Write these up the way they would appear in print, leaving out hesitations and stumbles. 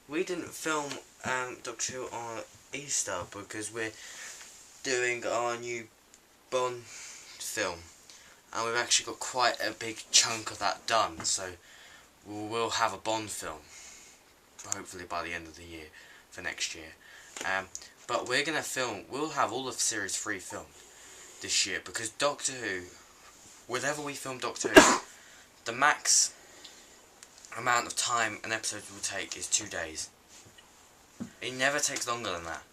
we didn't film Doctor Who on Easter because we're doing our new Bond film, and we've actually got quite a big chunk of that done, so we'll have a Bond film hopefully by the end of the year for next year. But we're gonna we'll have all of Series 3 filmed this year, because Doctor Who, whenever we film Doctor Who, the max amount of time an episode will take is 2 days. It never takes longer than that.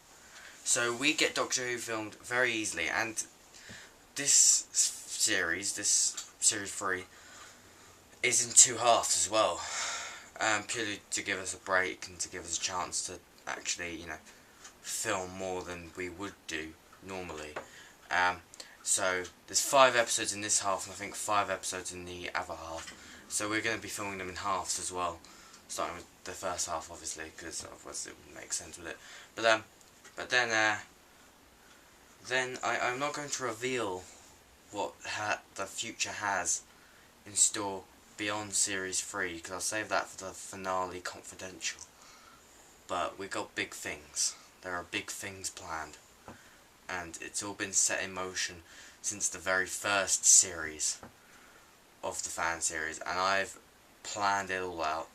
So we get Doctor Who filmed very easily, and this series 3, is in 2 halves as well, purely to give us a break and to give us a chance to actually, film more than we would do normally. So there's 5 episodes in this half, and I think 5 episodes in the other half. So we're going to be filming them in halves as well, starting with the first half, obviously, because otherwise it wouldn't make sense with it. But then I'm not going to reveal what the future has in store beyond Series 3, because I'll save that for the finale confidential. But we got big things. There are big things planned, and it's all been set in motion since the very first series of the fan series, and I've planned it all out.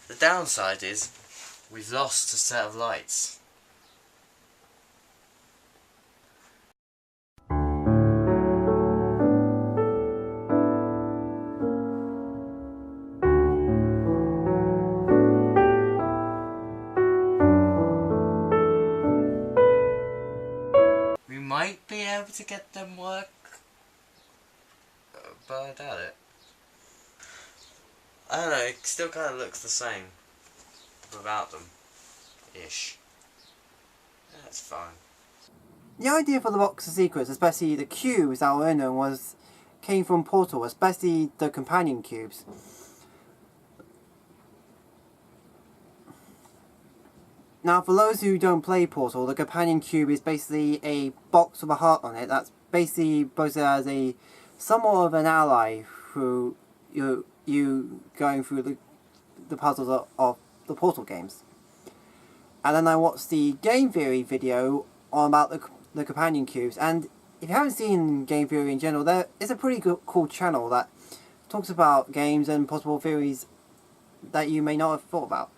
The downside is we've lost a set of lights. We might be able to get them work, but I doubt it. I don't know, it still kind of looks the same without them, ish. That's fine. The idea for the box of secrets, especially the cubes that were in them, came from Portal, especially the companion cubes. Now, for those who don't play Portal, the companion cube is basically a box with a heart on it that's basically posted as a somewhat of an ally through you going through the puzzles of the Portal games. And then I watched the game theory video about the companion cubes, and if you haven't seen game theory in general, there is a pretty cool channel that talks about games and possible theories that you may not have thought about.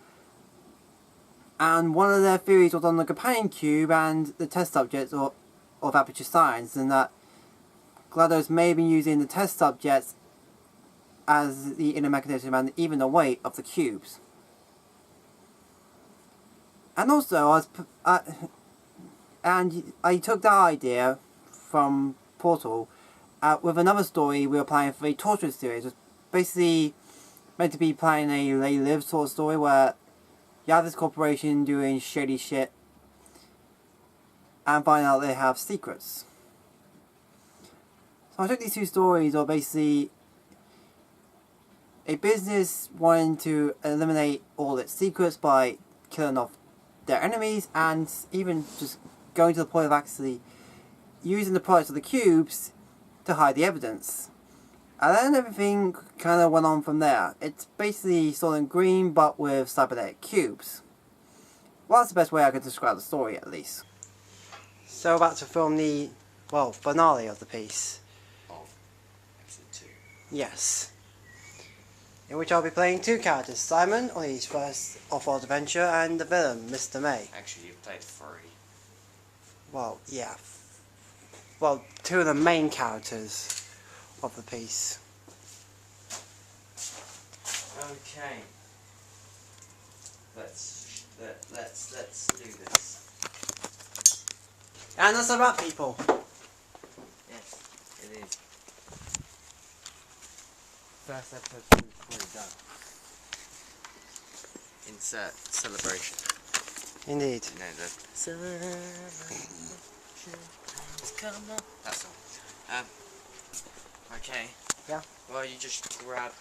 And one of their theories was on the companion cube and the test subjects of Aperture Science, and that GLaDOS may have been using the test subjects as the inner mechanism and even the weight of the cubes. And also, I took that idea from Portal with another story we were planning for a Torture series. It was basically meant to be playing a They Live sort of story where you have this corporation doing shady shit and find out they have secrets. So I took these 2 stories of basically a business wanting to eliminate all its secrets by killing off their enemies, and even just going to the point of actually using the products of the cubes to hide the evidence. And then everything kind of went on from there. It's basically Soylent Green, but with cybernetic cubes. Well, that's the best way I could describe the story, at least. So, about to film the, finale of the piece. Of episode 2. Yes. In which I'll be playing 2 characters, Simon, on his first off-world adventure, and the villain, Mr. May. Actually, you've played 3. Well, yeah. Well, 2 of the main characters of the piece. Okay. Let's do this. And that's a wrap, people. Yes, it is. First episode fully done. Insert celebration. Indeed. You know the celebration is coming. That's all. Okay. Yeah. Well, you just grab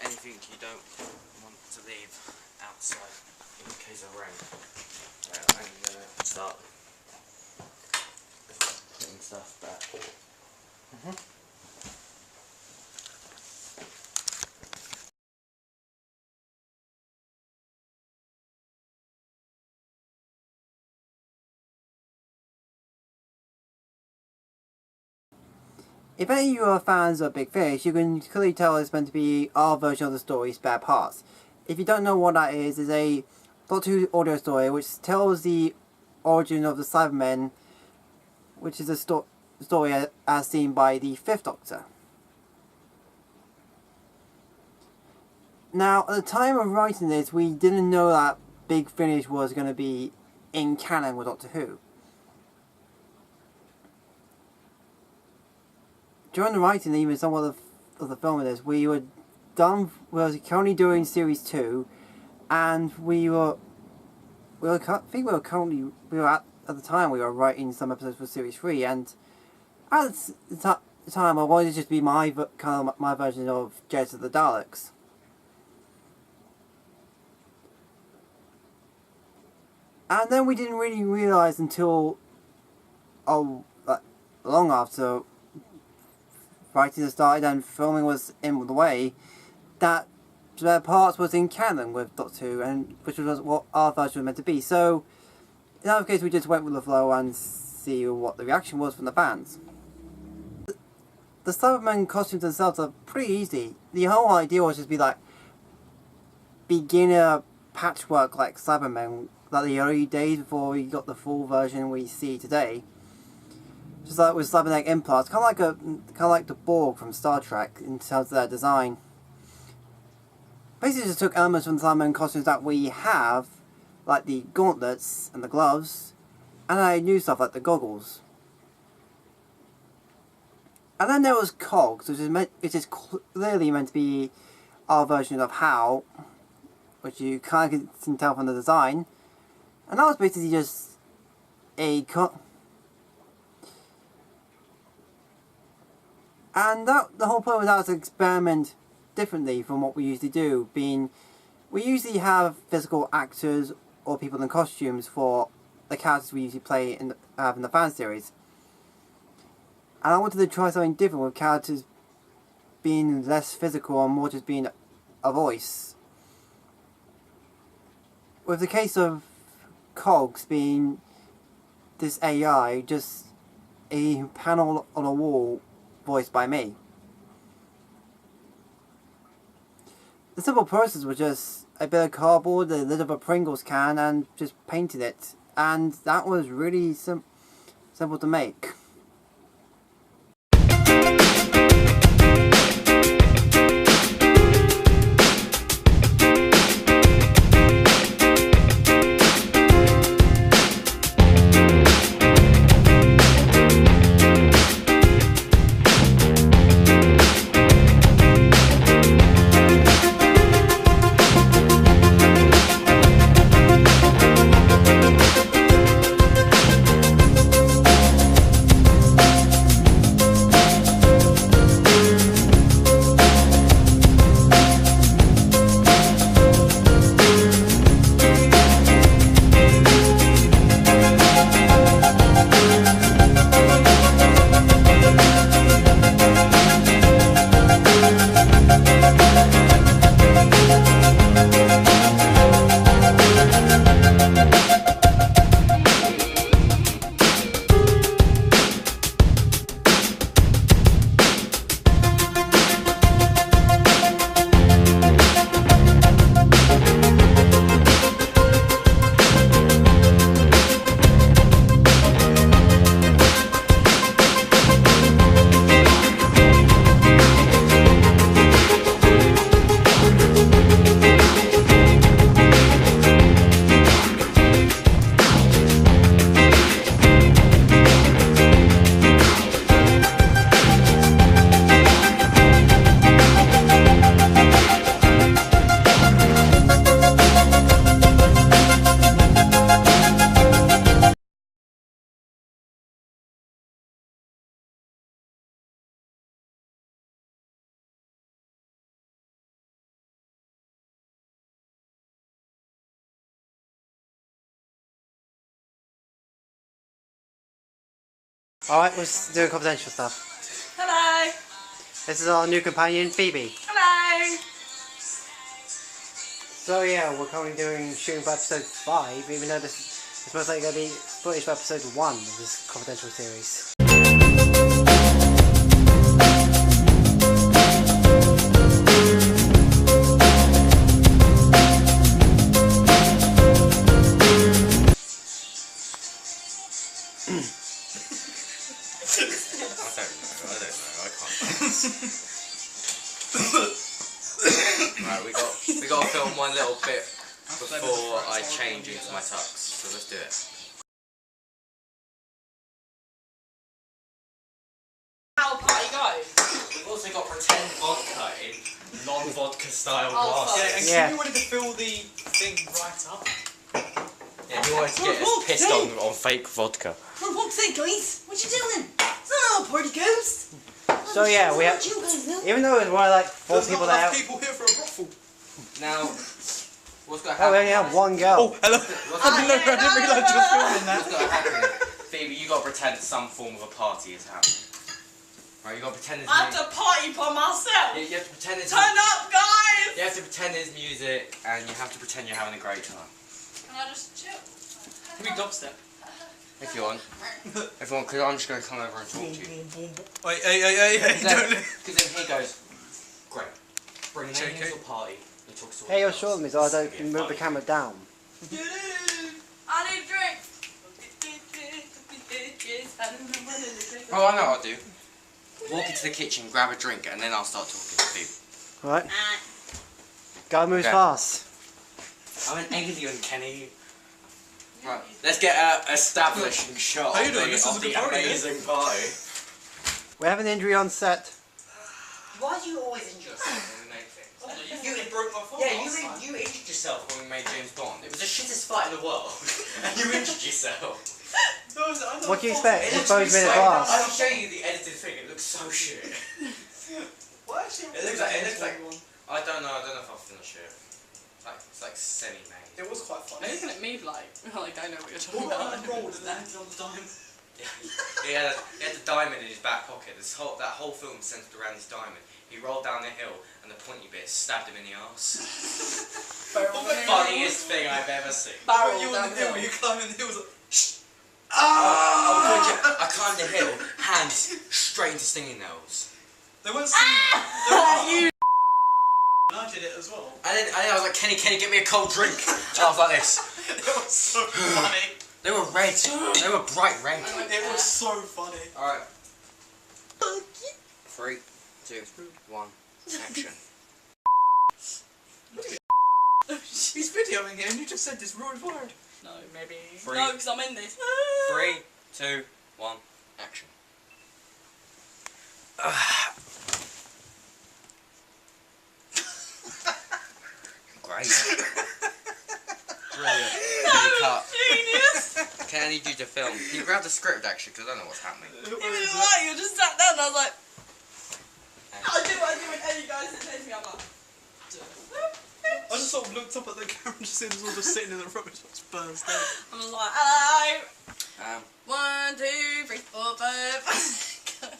anything you don't want to leave outside in case of rain. I'm gonna start putting stuff back. If any of you are fans of Big Finish, you can clearly tell it's meant to be our version of the story, Spare Parts. If you don't know what that is, it's a Doctor Who audio story which tells the origin of the Cybermen, which is a story as seen by the 5th Doctor. Now, at the time of writing this, we didn't know that Big Finish was going to be in canon with Doctor Who. During the writing, even somewhat of the film of this, we were currently doing series 2, and we were at the time we were writing some episodes for series 3, and at the time I wanted to just be my version of Genesis of the Daleks. And then we didn't really realise until long after writing started and filming was in the way that Spare Parts was in canon with Doctor Who, and which was what our version was meant to be. So in that case, we just went with the flow and see what the reaction was from the fans. The Cybermen costumes themselves are pretty easy. The whole idea was just be like beginner patchwork like Cybermen, like the early days before we got the full version we see today. Just like with cybernetic implants, kind of like the Borg from Star Trek in terms of their design. Basically, just took elements from the Cybermen costumes that we have, like the gauntlets and the gloves, and I new stuff like the goggles. And then there was Cogs, which is clearly meant to be our version of HAL, which you kind of can tell from the design. And that was basically just and the whole point was that was to experiment differently from what we usually do, being we usually have physical actors or people in costumes for the characters we usually play in the fan series. And I wanted to try something different with characters being less physical and more just being a voice. With the case of Cogs being this AI, just a panel on a wall voiced by me. The simple process was just a bit of cardboard, a lid of a Pringles can, and just painted it. And that was really simple to make. Alright, let's do confidential stuff. Hello. This is our new companion, Phoebe. Hello. So yeah, we're currently shooting for episode 5, even though this is most likely going to be footage for episode 1 of this confidential series. it before I change into my tux. So let's do it. How party go? We've also got pretend vodka in non-vodka style Oh, glasses. fuck. Yeah, and Kimmy wanted to fill the thing right up. Yeah, he wanted to get us pissed on fake vodka. For fuck's sake, guys, what you doing? It's not a party ghost. So yeah, we have. You guys know. Even though it's more like 4 There's people not enough there. people here for a brothel. Now, what's going to Oh, we happen? only have one girl. Oh, hello. I didn't realise you were filming that. What's going to happen? Phoebe, you got to pretend some form of a party is happening. Right, you got to pretend there's I have to party by myself. You have to pretend there's Turn up, guys. You have to pretend there's music, and you have to pretend you're having a great time. Can I just chill? Can we dubstep? If you want. If you want, because I'm just going to come over and talk to you. Wait, hey, don't. Because then he goes, great. Bring an JK. angel party. He talks to all Hey, you're the short of me, girls. so I It's don't gonna move be the funny. camera down. I need a drink. Oh, I know what I'll do. Walk into the kitchen, grab a drink, and then I'll start talking to people. Right? Gotta move Okay. fast. I'm an alien, Kenny. Right, let's get an establishing shot How you of doing? the, This is of a the good party, amazing party. We have an injury on set. Why do you always injure yourself when we make things? You broke my phone. Yeah, you injured yourself when we made James Bond. It was the shittest fight in the world. And you injured yourself. What do you expect? It It's looks 5 minute so, glass. I'll show you the edited thing. It looks so shit. It looks like. I don't know if I'll finish it. It's like semi-made. It was quite Are funny. you looking at me like I know what you're talking What about? about that roll with the hands on the diamond? Yeah, he had the diamond in his back pocket. That whole film centered around this diamond. He rolled down the hill and the pointy bit stabbed him in the arse. Funniest thing I've ever seen. Barrel You on the hill, downhill. you climbing the hills. I climbed the hill, hands straight into stinging nails. They weren't singing. I did it as well. And then I was like, Kenny, get me a cold drink. And I was like this. It was so funny. They were red. They were bright red. It was so funny. Alright. 3, 2, 1, action. He's videoing it and you just said this rude word. No, maybe. Three. No, because I'm in this. 3, 2, 1, action. Great. Brilliant. Can you cut? Genius. Can I need you to film? Can you grab the script actually? Because I don't know what's happening. You didn't like. You just sat down and I was like, I do what I do when any guys that says me. I'm like. I just sort of looked up at the camera and just seen us all just sitting in the rubbish. It's burst out. I'm just like, hello. Um, 1, 2, 3, 4, 5. God.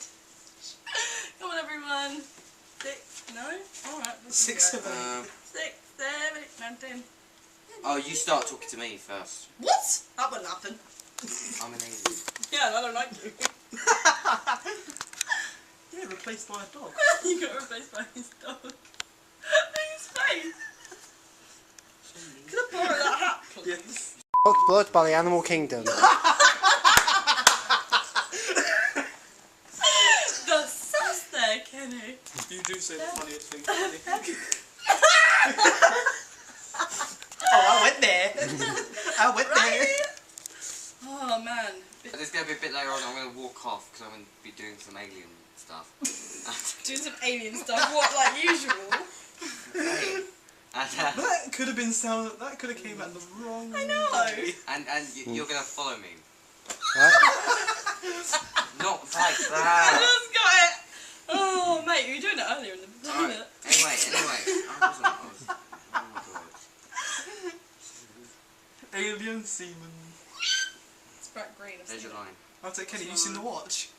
Come on, everyone. 6. No. All right. 6, 7. 6, 7, 8, 9, 10. oh, you start talking to me first. What? That wouldn't happen. I'm an alien. Yeah, and I don't like you. Yeah, replaced by a dog. You got replaced by his dog. His face. Can I borrow that hat, please? Yes. Blood by the animal kingdom. The sus there, Kenny. You do say the funniest thing. Funny. Oh, I went there. I went there. Oh, man. It's going to be a bit later on. I'm going to walk off because I'm going to be doing some alien stuff. Doing some alien stuff. What, like usual? And, That could have been sound. That could have came at the wrong. I know. way. you're going to follow me. Right? Not like I that. just got it. Oh, mate, you were doing it earlier in the Alright, minute. anyway. I was, oh my god. Alien semen. It's bright green. I've There's seen your it. line. I'll take Kenny. You seen the watch?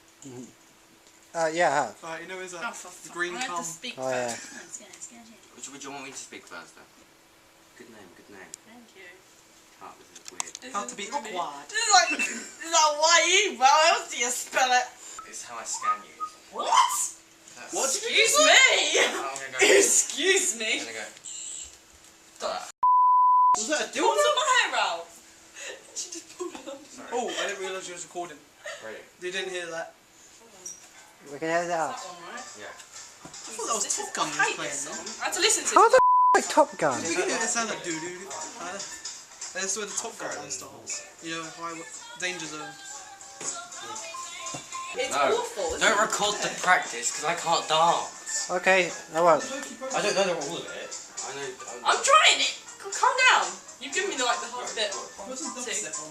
Yeah, I have. Right, you know is Oh, that for fuck. green I had cum? to speak Oh, yeah. first. Let's go. Which would you want me to speak first then? Good name. Thank you. Oh, this is weird. This How is to be really- awkward. This is like Y-E, bro. How else do you spell it? It's how I scan you. What? That's- What? Excuse me. I'm gonna go. Excuse me. I'm gonna go. Was that a Do you want dildo? my hair out? She just pulled it up. Sorry. Oh, I didn't realise you was recording. Ready? You didn't hear that. We can edit it out. That one, right? Yeah. I thought that was This Top is- Gun I you was hate playing. this No? song. I had to listen to How it. the Like Top Gun. It sounds like doo-doo. That's where the Top Gun starts. You know, danger zone. It's awful. Don't record the practice because I can't dance. Okay, I won't. I don't know all of it. I'm trying it. Calm down. You've given me the hard bit. Put some dubstep on.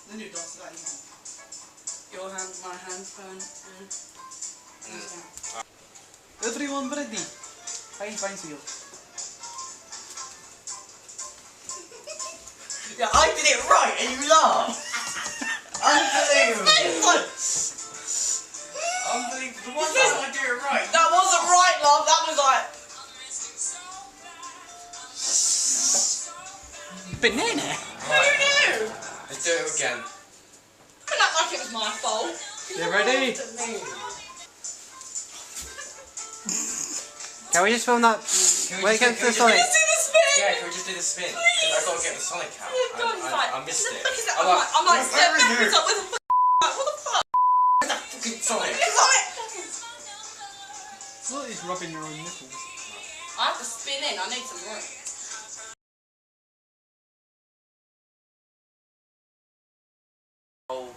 Then you dance to that. Your hand, my hand, phone. Everyone ready? Fine, you. Yeah, I did it right and you laugh. Unbelievable. Unbelievable. One time I do it right. That wasn't right, love. That was like. Banana. Who knew? Let's do it again. Don't act like it was my fault. You ready? Can we just film that? Wait, can the Sonic? Let's do the spin. Yeah, can we just do the spin? Because I've got to get the Sonic out. I missed it. I'm like, step backwards up with a what the fuck? Fucking Sonic. It's on it. It's like he's rubbing your own nipples. I have to spin in. I need some room. Whole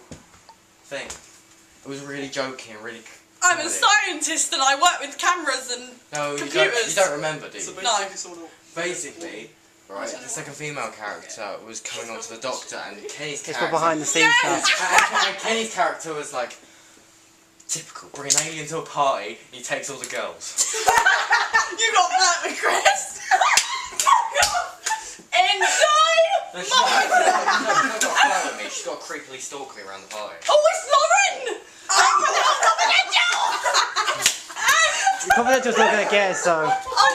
thing. It was really joking, really. I'm a scientist and I work with cameras and No, computers. you don't remember, do you? So No. Basically, right, the second female character was coming on to the doctor, and Kenny's It's for character. behind the scenes stuff. And Kenny's character was like, typical, bring an alien to a party, and he takes all the girls. You got that with Chris. No, she's not got a flirt with me, she's got to creepily stalk me around the party. Oh, it's Lauren! The Confidential's not going to get it, so. Oh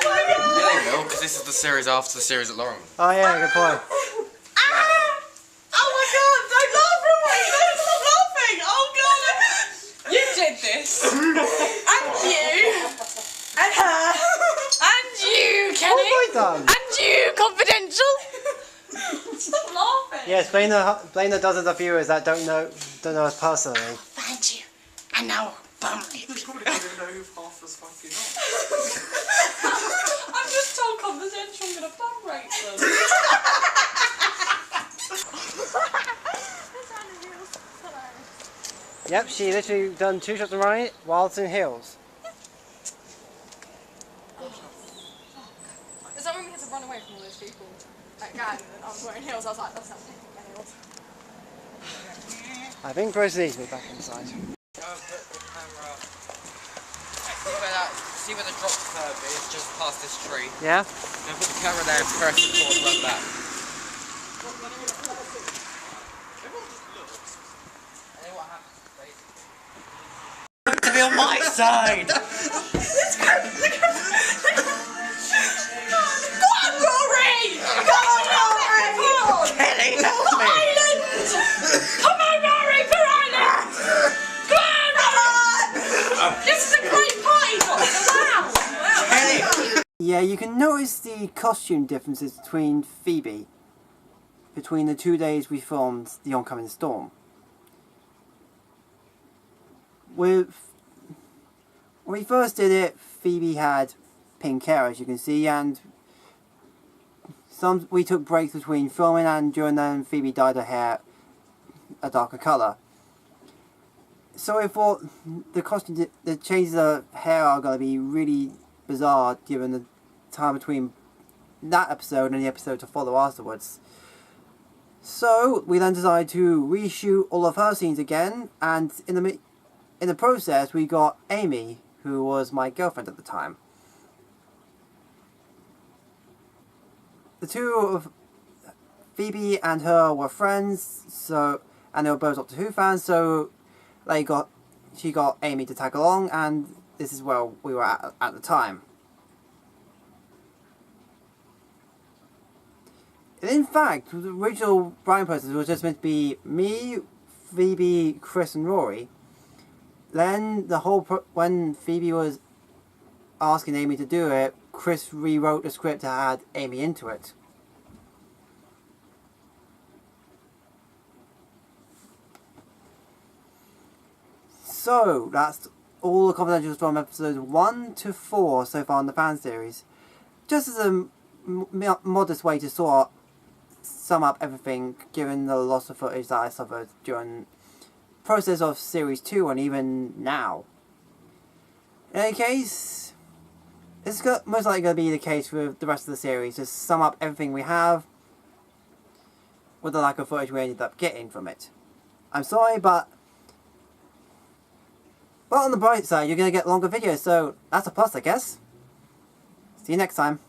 my god! Yeah, they will, because this is the series after the series at Lauren. Oh yeah, good point. Oh my god, don't laugh at me! Don't stop laughing! Oh god! You did this! And you! And her! And you, Kenny! What have I done? And you, Confidential! Stop laughing! Yes, blame the dozens of viewers that don't know us personally. Find you. And now, bum rape. You probably don't even know who half was fucking on. I'm just told Confidential I'm gonna bum rape them. Yep, she literally done 2 shots on right whilst in heels. Is that when we had to run away from all those people? That gang, and I was wearing heels, I was like, that's not taking my heels. I think Bruce needs me back inside. Go and put the camera. See where the drop curve is, just past this tree. Yeah? Now put the camera there, press record, run back. And then what happens, basically? To be on my side! Go on, Rory! Go on, Rory! Kelly, help me! Island! Come on, Rory, for Island! Come on, Rory! This is a great party, Doctor! Wow! Kelly! Yeah, you can notice the costume differences between Phoebe. Between the 2 days we filmed The Oncoming Storm. When we first did it, Phoebe had pink hair, as you can see, and we took breaks between filming, and during then Phoebe dyed her hair a darker colour. So I thought the changes of hair are going to be really bizarre given the time between that episode and the episode to follow afterwards. So we then decided to reshoot all of her scenes again, and in the process we got Amy, who was my girlfriend at the time. The two of Phoebe and her were friends, and they were both Doctor Who fans, so she got Amy to tag along, and this is where we were at the time. And in fact, the original writing process was just meant to be me, Phoebe, Chris and Rory. Then when Phoebe was asking Amy to do it, Chris rewrote the script to add Amy into it. So, that's all the confidentials from episodes 1 to 4 so far in the fan series. just as a modest way to sort of sum up everything, given the loss of footage that I suffered during the process of Series 2 and even now. In any case, it's most likely going to be the case with the rest of the series. Just sum up everything we have with the lack of footage we ended up getting from it. I'm sorry, but on the bright side, you're going to get longer videos, so that's a plus, I guess. See you next time.